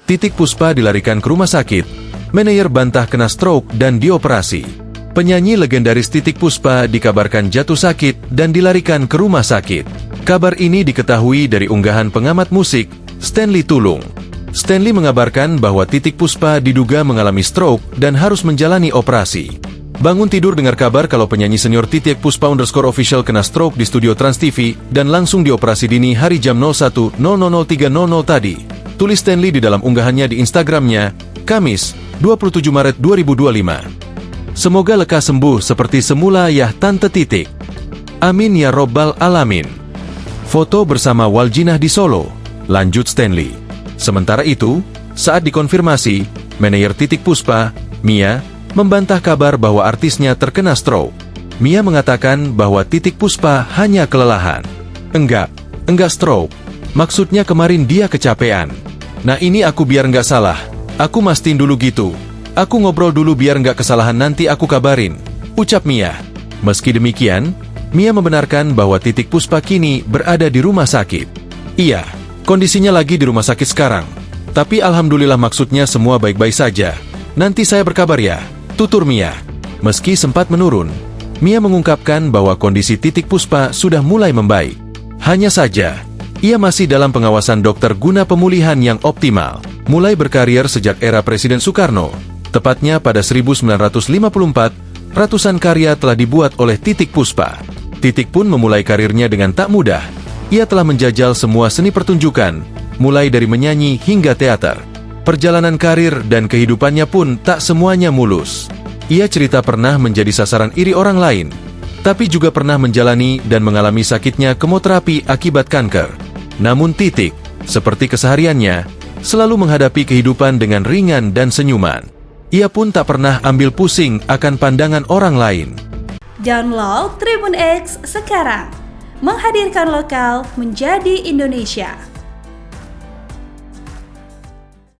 Titik Puspa dilarikan ke rumah sakit. Manajer bantah kena stroke dan dioperasi. Penyanyi legendaris Titik Puspa dikabarkan jatuh sakit dan dilarikan ke rumah sakit. Kabar ini diketahui dari unggahan pengamat musik, Stanley Tulung. Stanley mengabarkan bahwa Titik Puspa diduga mengalami stroke dan harus menjalani operasi. Bangun tidur dengar kabar kalau penyanyi senior Titik Puspa _official kena stroke di studio Trans TV dan langsung dioperasi dini hari jam 01.00 03.00 tadi. Tulis Stanley di dalam unggahannya di Instagramnya, Kamis, 27 Maret 2025. Semoga lekas sembuh seperti semula ya Tante Titik. Amin ya Robbal Alamin. Foto bersama Waljinah di Solo, lanjut Stanley. Sementara itu, saat dikonfirmasi, manajer Titik Puspa, Mia, membantah kabar bahwa artisnya terkena stroke. Mia mengatakan bahwa Titik Puspa hanya kelelahan. Enggak stroke. Maksudnya kemarin dia kecapean. Nah ini aku biar nggak salah. Aku mastiin dulu gitu. Aku ngobrol dulu biar nggak kesalahan nanti aku kabarin, ucap Mia. Meski demikian, Mia membenarkan bahwa Titik Puspa kini berada di rumah sakit. Iya, kondisinya lagi di rumah sakit sekarang. Tapi alhamdulillah maksudnya semua baik-baik saja. Nanti saya berkabar ya, tutur Mia. Meski sempat menurun, Mia mengungkapkan bahwa kondisi Titik Puspa sudah mulai membaik. Hanya saja, ia masih dalam pengawasan dokter guna pemulihan yang optimal. Mulai berkarir sejak era Presiden Soekarno, tepatnya pada 1954, ratusan karya telah dibuat oleh Titik Puspa. Titik pun memulai karirnya dengan tak mudah. Ia telah menjajal semua seni pertunjukan, mulai dari menyanyi hingga teater. Perjalanan karir dan kehidupannya pun tak semuanya mulus. Ia cerita pernah menjadi sasaran iri orang lain, tapi juga pernah menjalani dan mengalami sakitnya kemoterapi akibat kanker. Namun Titik, seperti kesehariannya, selalu menghadapi kehidupan dengan ringan dan senyuman. Ia pun tak pernah ambil pusing akan pandangan orang lain. Download Tribun X sekarang, menghadirkan lokal menjadi Indonesia.